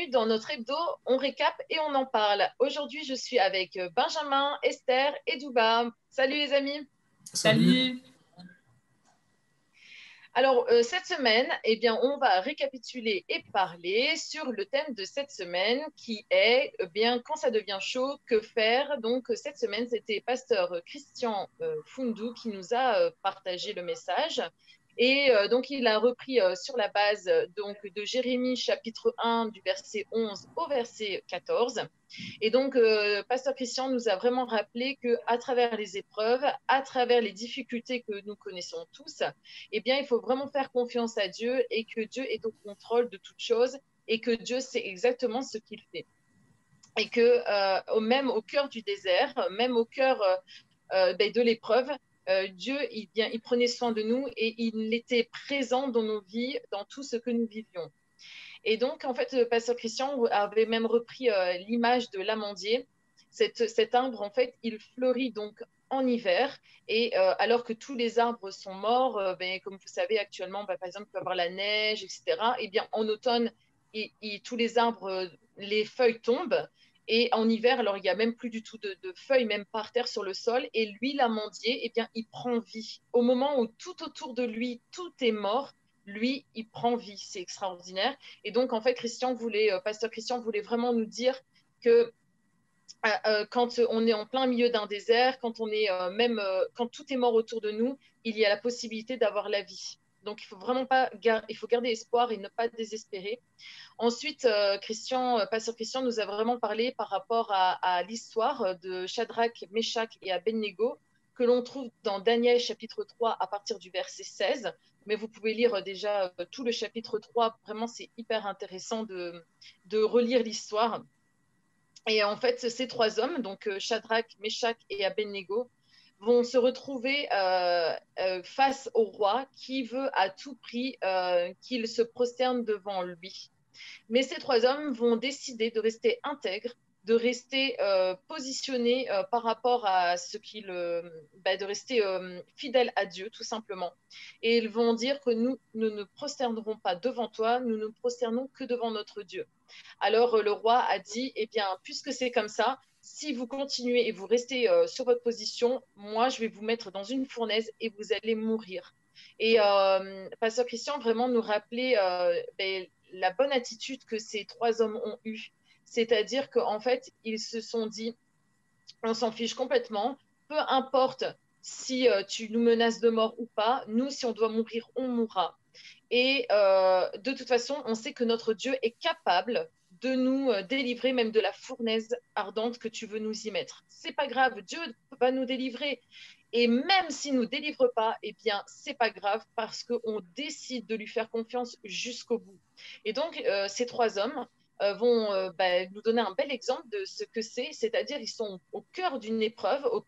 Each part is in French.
bienvenue dans notre hebdo. On récap et on en parle. Aujourd'hui, je suis avec Benjamin, Esther et Douba. Salut les amis. Salut. Salut! Alors, cette semaine, eh bien, on va récapituler et parler sur le thème de cette semaine qui est bien quand ça devient chaud, que faire? Donc, cette semaine, c'était pasteur Christian Fundou qui nous a partagé le message. Et donc, il a repris sur la base donc, de Jérémie chapitre 1 du verset 11 au verset 14. Et donc, pasteur Christian nous a vraiment rappelé qu'à travers les épreuves, à travers les difficultés que nous connaissons tous, eh bien, il faut vraiment faire confiance à Dieu et que Dieu est au contrôle de toutes choses et que Dieu sait exactement ce qu'il fait. Et que même au cœur du désert, même au cœur de l'épreuve, Dieu, il prenait soin de nous et il était présent dans nos vies, dans tout ce que nous vivions. Et donc, en fait, le pasteur Christian avait même repris l'image de l'amandier. Cet arbre, en fait, il fleurit donc en hiver. Et alors que tous les arbres sont morts, comme vous savez actuellement, par exemple, il peut y avoir la neige, etc. Et bien, en automne, tous les arbres, les feuilles tombent. Et en hiver, alors il n'y a même plus du tout de feuilles, même par terre sur le sol. Et lui, l'amandier, eh bien, il prend vie. Au moment où tout autour de lui, tout est mort, lui, il prend vie. C'est extraordinaire. Et donc, en fait, pasteur Christian voulait vraiment nous dire que quand on est en plein milieu d'un désert, quand on est quand tout est mort autour de nous, il y a la possibilité d'avoir la vie. Donc, il faut vraiment pas, il faut garder espoir et ne pas désespérer. Ensuite, pasteur Christian nous a vraiment parlé par rapport à l'histoire de Shadrach, Meshach et Abednego que l'on trouve dans Daniel chapitre 3 à partir du verset 16. Mais vous pouvez lire déjà tout le chapitre 3. Vraiment, c'est hyper intéressant de relire l'histoire. Et en fait, ces trois hommes, donc Shadrach, Meshach et Abednego, vont se retrouver face au roi qui veut à tout prix qu'il se prosterne devant lui. Mais ces trois hommes vont décider de rester intègres, de rester positionnés par rapport à ce qu'ils, de rester fidèles à Dieu, tout simplement. Et ils vont dire que nous ne prosternerons pas devant toi, nous ne prosternons que devant notre Dieu. Alors le roi a dit, eh bien, puisque c'est comme ça, si vous continuez et vous restez sur votre position, moi, je vais vous mettre dans une fournaise et vous allez mourir. Et pasteur Christian vraiment nous rappelait la bonne attitude que ces trois hommes ont eue. C'est-à-dire qu'en fait, ils se sont dit, on s'en fiche complètement, peu importe si tu nous menaces de mort ou pas, nous, si on doit mourir, on mourra. Et de toute façon, on sait que notre Dieu est capable de nous délivrer même de la fournaise ardente que tu veux nous y mettre. C'est pas grave, Dieu va nous délivrer. Et même s'il ne nous délivre pas, eh bien, c'est pas grave parce qu'on décide de lui faire confiance jusqu'au bout. Et donc, ces trois hommes vont nous donner un bel exemple de ce que c'est, c'est-à-dire ils sont au cœur d'une épreuve, au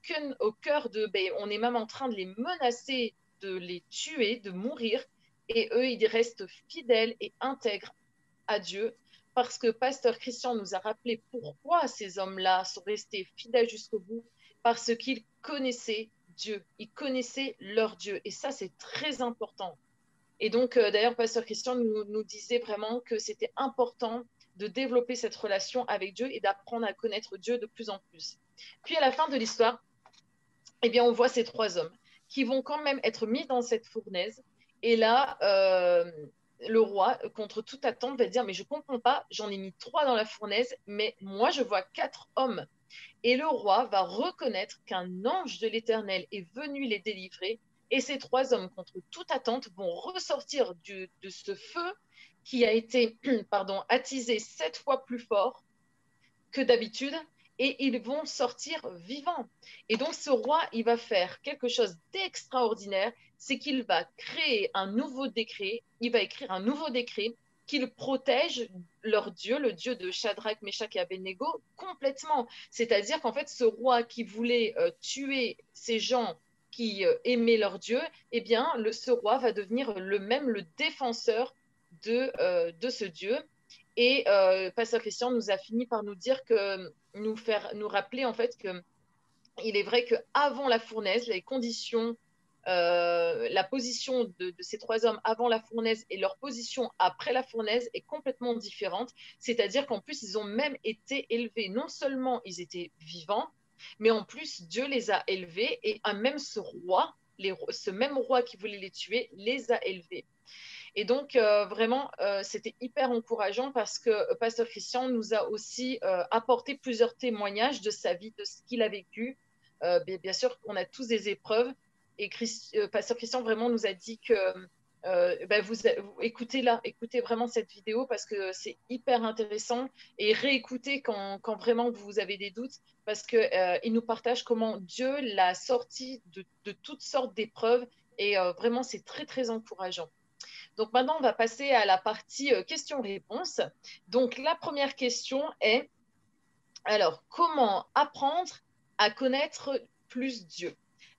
cœur de, on est même en train de les menacer, de les tuer, de mourir, et eux, ils restent fidèles et intègres à Dieu, parce que pasteur Christian nous a rappelé pourquoi ces hommes-là sont restés fidèles jusqu'au bout, parce qu'ils connaissaient Dieu, ils connaissaient leur Dieu, et ça, c'est très important. Et donc, d'ailleurs, pasteur Christian nous disait vraiment que c'était important de développer cette relation avec Dieu et d'apprendre à connaître Dieu de plus en plus. Puis, à la fin de l'histoire, eh bien, on voit ces trois hommes qui vont quand même être mis dans cette fournaise. Et là, le roi, contre toute attente, va dire, mais je ne comprends pas, j'en ai mis trois dans la fournaise, mais moi, je vois quatre hommes. Et le roi va reconnaître qu'un ange de l'Éternel est venu les délivrer. Et ces trois hommes, contre toute attente, vont ressortir de ce feu qui a été attisé 7 fois plus fort que d'habitude, et ils vont sortir vivants. Et donc ce roi, il va faire quelque chose d'extraordinaire, c'est qu'il va créer un nouveau décret, il va écrire un nouveau décret qu'il protège leur Dieu, le Dieu de Shadrach, Meshach et Abednego, complètement. C'est-à-dire qu'en fait, ce roi qui voulait tuer ces gens qui aimaient leur Dieu, eh bien, ce roi va devenir le défenseur de ce Dieu. Et pasteur Christian nous a fini par nous dire que nous rappeler en fait que il est vrai qu'avant la fournaise, les conditions la position de ces trois hommes avant la fournaise et leur position après la fournaise est complètement différente. C'est-à-dire qu'en plus, ils ont même été élevés. Non seulement ils étaient vivants, mais en plus, Dieu les a élevés et même ce roi, ce même roi qui voulait les tuer, les a élevés. Et donc, vraiment, c'était hyper encourageant parce que Pasteur Christian nous a aussi apporté plusieurs témoignages de sa vie, de ce qu'il a vécu. Bien sûr, on a tous des épreuves. Et Pasteur Christian vraiment nous a dit que vous écoutez-la, écoutez vraiment cette vidéo parce que c'est hyper intéressant et réécoutez quand vraiment vous avez des doutes parce qu'il nous partage comment Dieu l'a sorti de toutes sortes d'épreuves et vraiment c'est très très encourageant. Donc maintenant, on va passer à la partie questions-réponses. Donc la première question est, alors, comment apprendre à connaître plus Dieu?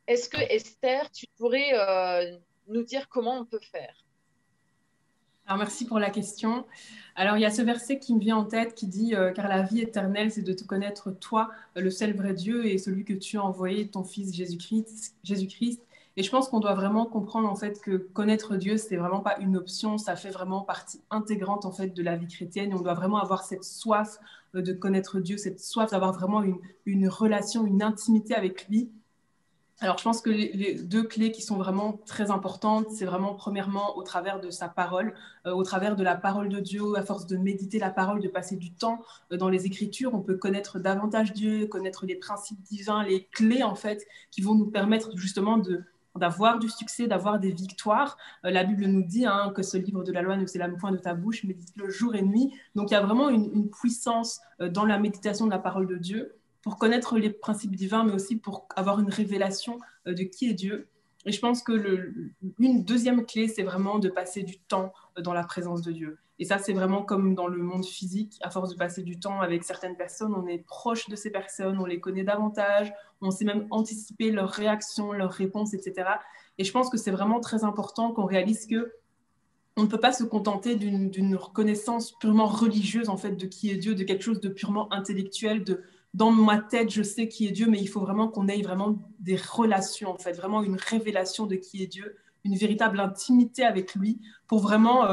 Est-ce que Esther, tu pourrais nous dire comment on peut faire? Alors, merci pour la question. Alors, il y a ce verset qui me vient en tête qui dit car la vie éternelle, c'est de te connaître, toi, le seul vrai Dieu et celui que tu as envoyé, ton Fils Jésus-Christ. Et je pense qu'on doit vraiment comprendre en fait que connaître Dieu, c'est vraiment pas une option, ça fait vraiment partie intégrante en fait de la vie chrétienne. Et on doit vraiment avoir cette soif de connaître Dieu, cette soif d'avoir vraiment une relation, une intimité avec lui. Alors, je pense que les deux clés qui sont vraiment très importantes, c'est vraiment premièrement au travers de sa parole, au travers de la parole de Dieu, à force de méditer la parole, de passer du temps dans les Écritures, on peut connaître davantage Dieu, connaître les principes divins, les clés en fait qui vont nous permettre justement d'avoir du succès, d'avoir des victoires. La Bible nous dit que ce livre de la loi ne s'élame point de ta bouche, médite-le jour et nuit. Donc, il y a vraiment une puissance dans la méditation de la parole de Dieu pour connaître les principes divins, mais aussi pour avoir une révélation de qui est Dieu. Et je pense que une deuxième clé, c'est vraiment de passer du temps dans la présence de Dieu. Et ça, c'est vraiment comme dans le monde physique, à force de passer du temps avec certaines personnes, on est proche de ces personnes, on les connaît davantage, on sait même anticiper leurs réactions, leurs réponses, etc. Et je pense que c'est vraiment très important qu'on réalise que on ne peut pas se contenter d'une reconnaissance purement religieuse en fait de qui est Dieu, de quelque chose de purement intellectuel, dans ma tête je sais qui est Dieu, mais il faut vraiment qu'on ait vraiment des relations en fait, vraiment une révélation de qui est Dieu, une véritable intimité avec lui pour vraiment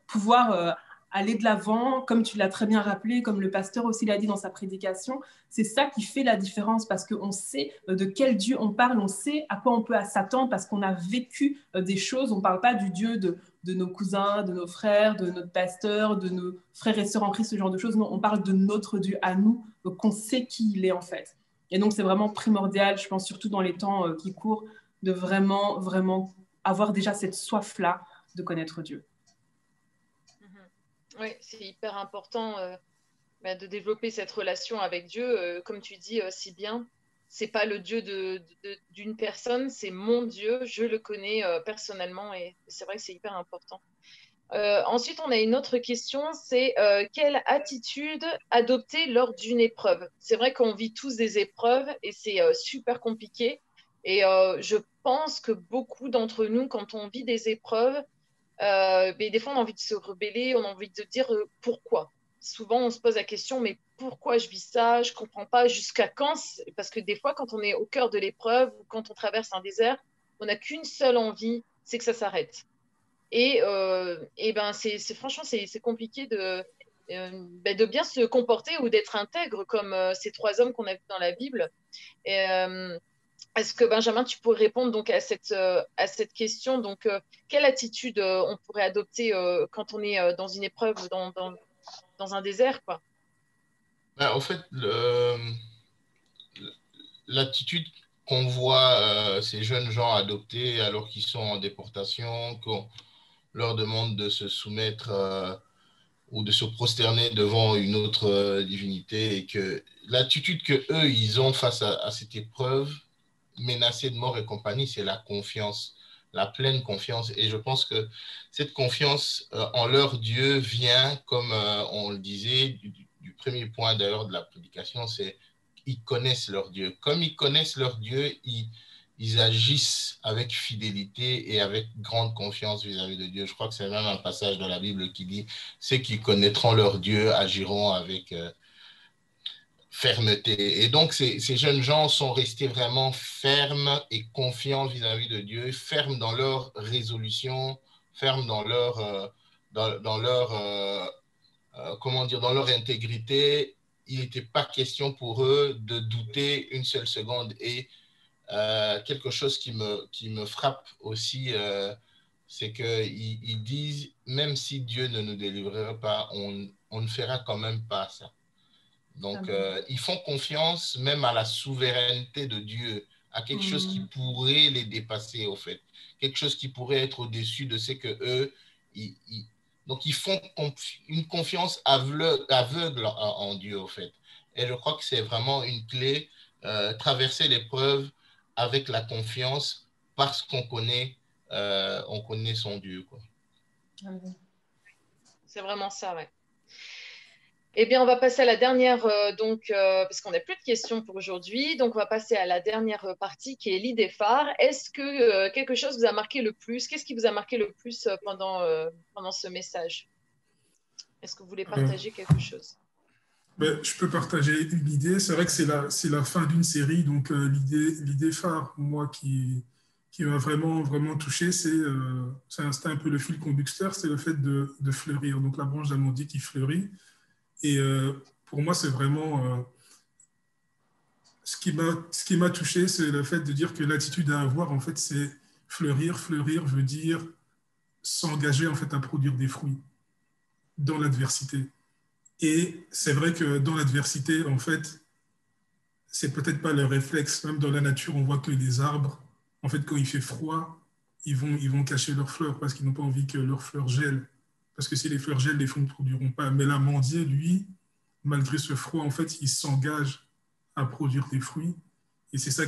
pouvoir aller de l'avant, comme tu l'as très bien rappelé, comme le pasteur aussi l'a dit dans sa prédication. C'est ça qui fait la différence parce qu'on sait de quel Dieu on parle, on sait à quoi on peut s'attendre parce qu'on a vécu des choses. On ne parle pas du Dieu de nos cousins, de nos frères, de notre pasteur, de nos frères et sœurs en Christ, ce genre de choses. Non, on parle de notre Dieu à nous, qu'on sait qui il est en fait. Et donc, c'est vraiment primordial, je pense, surtout dans les temps qui courent, de vraiment, vraiment avoir déjà cette soif-là de connaître Dieu. Oui, c'est hyper important de développer cette relation avec Dieu. Comme tu dis si bien, c'est pas le Dieu d'une personne, c'est mon Dieu, je le connais personnellement et c'est vrai que c'est hyper important. Ensuite, on a une autre question, c'est quelle attitude adopter lors d'une épreuve? C'est vrai qu'on vit tous des épreuves et c'est super compliqué. Et je pense que beaucoup d'entre nous, quand on vit des épreuves, mais des fois, on a envie de se rebeller, on a envie de dire pourquoi. Souvent, on se pose la question, mais pourquoi je vis ça? Je ne comprends pas jusqu'à quand. Parce que des fois, quand on est au cœur de l'épreuve ou quand on traverse un désert, on n'a qu'une seule envie, c'est que ça s'arrête. Et ben, franchement, c'est compliqué de bien se comporter ou d'être intègre comme ces trois hommes qu'on a vus dans la Bible. Et, est-ce que Benjamin, tu pourrais répondre donc à cette question? Donc, quelle attitude on pourrait adopter quand on est dans une épreuve, dans un désert, quoi? En fait, l'attitude qu'on voit ces jeunes gens adopter alors qu'ils sont en déportation, qu'on leur demande de se soumettre ou de se prosterner devant une autre divinité, et que l'attitude que eux ils ont face à cette épreuve menacée de mort et compagnie, c'est la confiance, la pleine confiance. Et je pense que cette confiance en leur Dieu vient, comme on le disait, du premier point d'ailleurs de la prédication, c'est ils connaissent leur Dieu. Comme ils connaissent leur Dieu, ils agissent avec fidélité et avec grande confiance vis-à-vis de Dieu. Je crois que c'est même un passage dans la Bible qui dit « Ceux qui connaîtront leur Dieu agiront fermeté. Et donc, ces jeunes gens sont restés vraiment fermes et confiants vis-à-vis de Dieu, fermes dans leur résolution, fermes dans dans leur comment dire, dans leur intégrité. Il n'était pas question pour eux de douter une seule seconde. Et quelque chose qui me frappe aussi, c'est qu'ils disent, même si Dieu ne nous délivrera pas, on ne fera quand même pas ça. Donc, ils font confiance même à la souveraineté de Dieu, à quelque chose qui pourrait les dépasser, au fait. Quelque chose qui pourrait être au-dessus de ce que eux, donc ils font une confiance aveugle en Dieu, au fait. Et je crois que c'est vraiment une clé, traverser l'épreuve avec la confiance parce qu'on connaît son Dieu, quoi. C'est vraiment ça, ouais. Eh bien, on va passer à la dernière, parce qu'on n'a plus de questions pour aujourd'hui. Donc, on va passer à la dernière partie qui est l'idée phare. Est-ce que quelque chose vous a marqué le plus? Qu'est-ce qui vous a marqué le plus pendant ce message? Est-ce que vous voulez partager quelque chose? Je peux partager une idée. C'est vrai que c'est la fin d'une série. Donc, l'idée phare, moi, qui m'a vraiment, vraiment touché, c'était un peu le fil conducteur, c'est le fait de fleurir. Donc, la branche d'amandier qui fleurit. Et pour moi, c'est vraiment ce qui m'a touché, c'est le fait de dire que l'attitude à avoir, en fait, c'est fleurir. Fleurir veut dire s'engager en fait à produire des fruits dans l'adversité. Et c'est vrai que dans l'adversité, en fait, c'est peut-être pas le réflexe. Même dans la nature, on voit que les arbres, en fait, quand il fait froid, ils vont cacher leurs fleurs parce qu'ils n'ont pas envie que leurs fleurs gèlent. Parce que si les fleurs gèlent, les fruits ne produiront pas. Mais l'amandier, lui, malgré ce froid, en fait, il s'engage à produire des fruits. Et c'est ça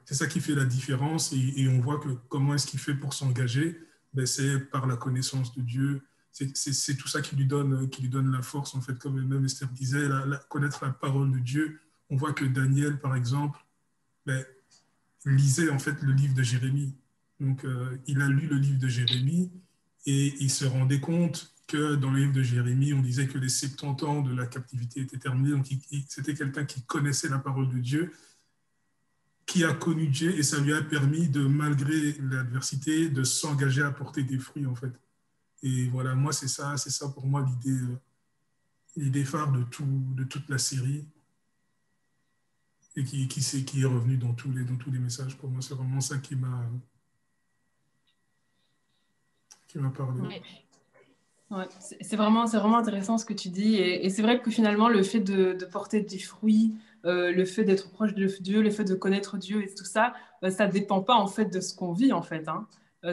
c'est ça qui fait la différence. Et on voit que comment est-ce qu'il fait pour s'engager? C'est par la connaissance de Dieu. C'est tout ça qui lui donne la force, en fait, comme même Esther disait, connaître la parole de Dieu. On voit que Daniel, par exemple, lisait en fait le livre de Jérémie. Donc, il a lu le livre de Jérémie et il se rendait compte que dans le livre de Jérémie, on disait que les 70 ans de la captivité étaient terminés. Donc, c'était quelqu'un qui connaissait la parole de Dieu, qui a connu Dieu, et ça lui a permis de, malgré l'adversité, de s'engager à porter des fruits, en fait. Et voilà, moi, c'est ça pour moi l'idée phare de toute la série, et qui est revenu dans tous les messages. Pour moi, c'est vraiment ça qui m'a parlé. Oui. Ouais, c'est vraiment intéressant ce que tu dis. Et c'est vrai que finalement, le fait de porter des fruits, le fait d'être proche de Dieu, le fait de connaître Dieu et tout ça, ça ne dépend pas en fait de ce qu'on vit en fait. Hein.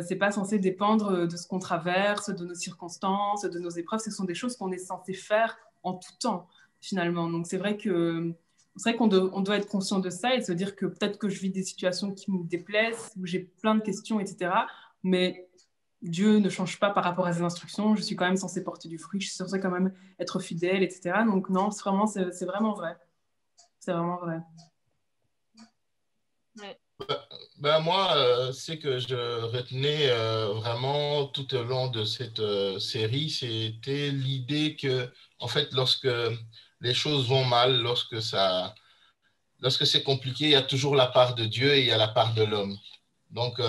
C'est pas censé dépendre de ce qu'on traverse, de nos circonstances, de nos épreuves. Ce sont des choses qu'on est censé faire en tout temps finalement. Donc c'est vrai qu'on doit être conscient de ça et se dire que peut-être que je vis des situations qui me déplaisent, où j'ai plein de questions, etc. Mais Dieu ne change pas par rapport à ses instructions. Je suis quand même censée porter du fruit. Je suis censée quand même être fidèle, etc. Donc non, c'est vraiment vrai. C'est vraiment vrai. Moi, ce que je retenais vraiment tout au long de cette série, c'était l'idée que, en fait, lorsque les choses vont mal, lorsque c'est compliqué, il y a toujours la part de Dieu et il y a la part de l'homme. Donc,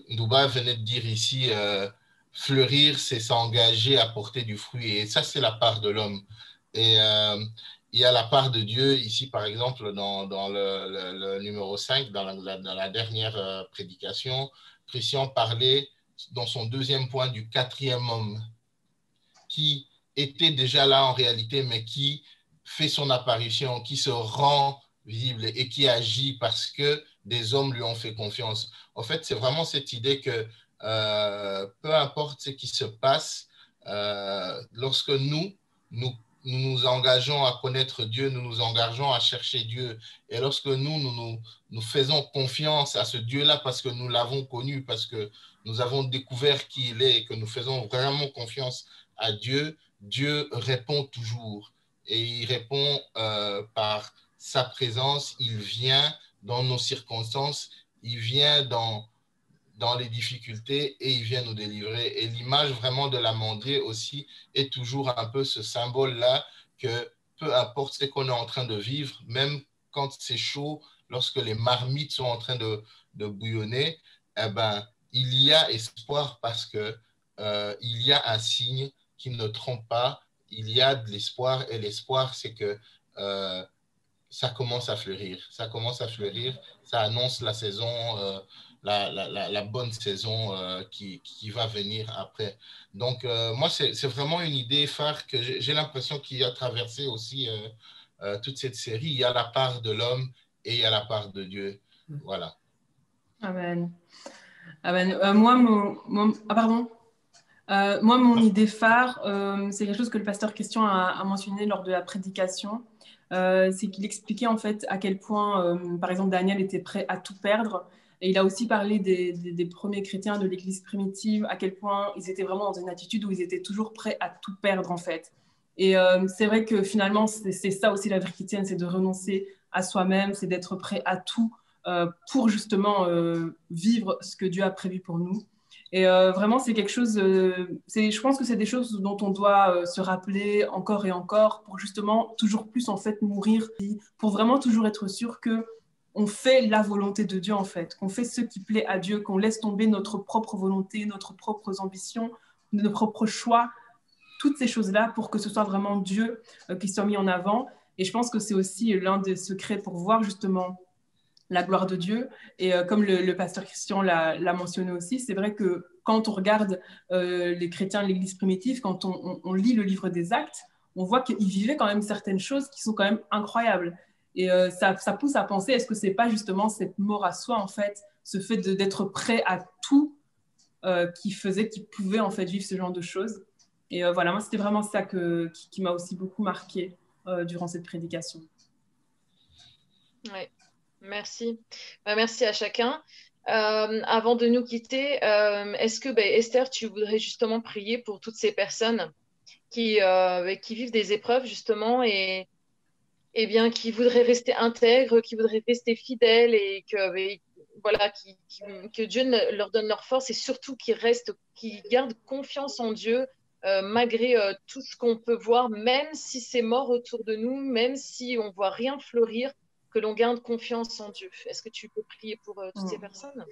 Ndouba venait de dire ici, fleurir, c'est s'engager à porter du fruit. Et ça, c'est la part de l'homme. Et il y a la part de Dieu ici, par exemple, dans le numéro 5, dans la dernière prédication. Christian parlait dans son deuxième point du quatrième homme qui était déjà là en réalité, mais qui fait son apparition, qui se rend visible et qui agit parce que des hommes lui ont fait confiance. En fait, c'est vraiment cette idée que peu importe ce qui se passe, lorsque nous engageons à connaître Dieu, nous nous engageons à chercher Dieu. Et lorsque nous faisons confiance à ce Dieu-là parce que nous l'avons connu, parce que nous avons découvert qui il est et que nous faisons vraiment confiance à Dieu, Dieu répond toujours. Et il répond par sa présence, il vient dans nos circonstances, il vient dans les difficultés et il vient nous délivrer. Et l'image vraiment de l'amandier aussi est toujours un peu ce symbole-là que peu importe ce qu'on est en train de vivre, même quand c'est chaud, lorsque les marmites sont en train de bouillonner, eh ben, il y a espoir parce que il y a un signe qui ne trompe pas. Il y a de l'espoir et l'espoir, c'est que ça commence à fleurir. Ça commence à fleurir. Ça annonce la saison, la bonne saison qui va venir après. Donc, moi, c'est vraiment une idée phare que j'ai l'impression qu'il a traversé aussi toute cette série. Il y a la part de l'homme et il y a la part de Dieu. Voilà. Amen. Amen. Moi, mon idée phare, c'est quelque chose que le pasteur Christian a mentionné lors de la prédication. C'est qu'il expliquait en fait à quel point, par exemple, Daniel était prêt à tout perdre. Et il a aussi parlé des premiers chrétiens de l'Église primitive, à quel point ils étaient vraiment dans une attitude où ils étaient toujours prêts à tout perdre en fait. Et c'est vrai que finalement, c'est ça aussi la vie chrétienne, c'est de renoncer à soi-même, c'est d'être prêt à tout pour justement vivre ce que Dieu a prévu pour nous. Et vraiment, c'est quelque chose, je pense que c'est des choses dont on doit se rappeler encore et encore pour justement toujours plus en fait mourir, pour vraiment toujours être sûr qu'on fait la volonté de Dieu en fait, qu'on fait ce qui plaît à Dieu, qu'on laisse tomber notre propre volonté, notre propres ambitions, nos propres choix, toutes ces choses-là pour que ce soit vraiment Dieu qui soit mis en avant. Et je pense que c'est aussi l'un des secrets pour voir justement la gloire de Dieu. Et comme le pasteur Christian l'a mentionné aussi, c'est vrai que quand on regarde les chrétiens de l'Église primitive, quand on lit le livre des Actes, on voit qu'ils vivaient quand même certaines choses qui sont quand même incroyables. Et ça pousse à penser, est-ce que c'est pas justement cette mort à soi, en fait, ce fait d'être prêt à tout qui faisait qu'ils pouvaient en fait vivre ce genre de choses. Et voilà, moi, c'était vraiment ça qui m'a aussi beaucoup marqué durant cette prédication. Ouais. Merci. Merci à chacun. Avant de nous quitter, est-ce que Esther, tu voudrais justement prier pour toutes ces personnes qui vivent des épreuves justement et bien qui voudraient rester intègres, qui voudraient rester fidèles et que Dieu leur donne leur force et surtout qu'ils gardent confiance en Dieu malgré tout ce qu'on peut voir, même si c'est mort autour de nous, même si on voit rien fleurir, que l'on garde confiance en Dieu. Est-ce que tu peux prier pour toutes ces personnes?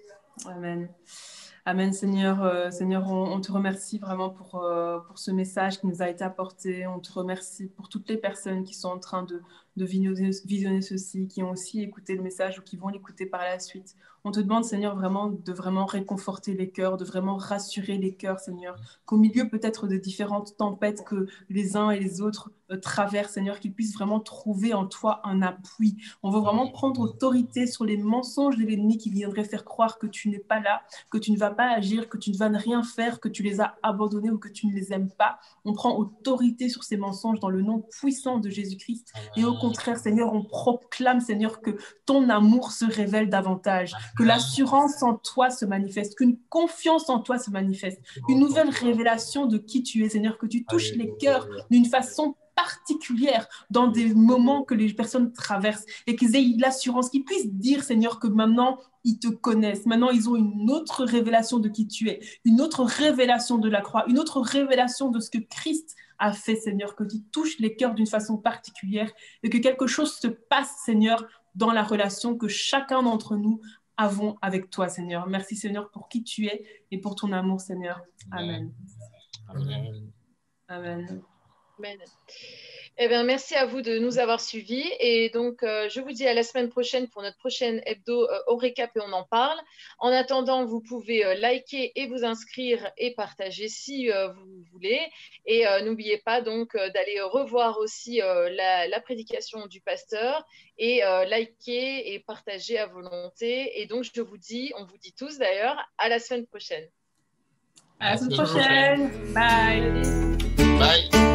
Amen. Amen, Seigneur. Seigneur, on te remercie vraiment pour ce message qui nous a été apporté. On te remercie pour toutes les personnes qui sont en train de visionner ceci, qui ont aussi écouté le message ou qui vont l'écouter par la suite. On te demande, Seigneur, de vraiment réconforter les cœurs, de vraiment rassurer les cœurs, Seigneur, qu'au milieu peut-être de différentes tempêtes que les uns et les autres traversent, Seigneur, qu'ils puissent vraiment trouver en toi un appui. On veut vraiment prendre autorité sur les mensonges de l'ennemi qui viendraient faire croire que tu n'es pas là, que tu ne vas pas agir, que tu ne vas rien faire, que tu les as abandonnés ou que tu ne les aimes pas. On prend autorité sur ces mensonges dans le nom puissant de Jésus-Christ. Et au contraire, Seigneur, on proclame, Seigneur, que ton amour se révèle davantage, que l'assurance en toi se manifeste, qu'une confiance en toi se manifeste, une nouvelle révélation de qui tu es, Seigneur, que tu touches les cœurs d'une façon particulière dans des moments que les personnes traversent et qu'ils aient l'assurance, qu'ils puissent dire, Seigneur, que maintenant, ils te connaissent. Maintenant, ils ont une autre révélation de qui tu es, une autre révélation de la croix, une autre révélation de ce que Christ a fait, Seigneur, que tu touches les cœurs d'une façon particulière et que quelque chose se passe, Seigneur, dans la relation que chacun d'entre nous avons avec toi, Seigneur. Merci, Seigneur, pour qui tu es et pour ton amour, Seigneur. Amen. Amen. Amen. Amen. Eh bien, merci à vous de nous avoir suivis. Et donc, je vous dis à la semaine prochaine pour notre prochaine hebdo au récap et on en parle. En attendant, vous pouvez liker et vous inscrire et partager si vous voulez. Et n'oubliez pas donc d'aller revoir aussi la prédication du pasteur et liker et partager à volonté. Et donc, on vous dit tous d'ailleurs, à la semaine prochaine. À la semaine prochaine. Bye. Bye.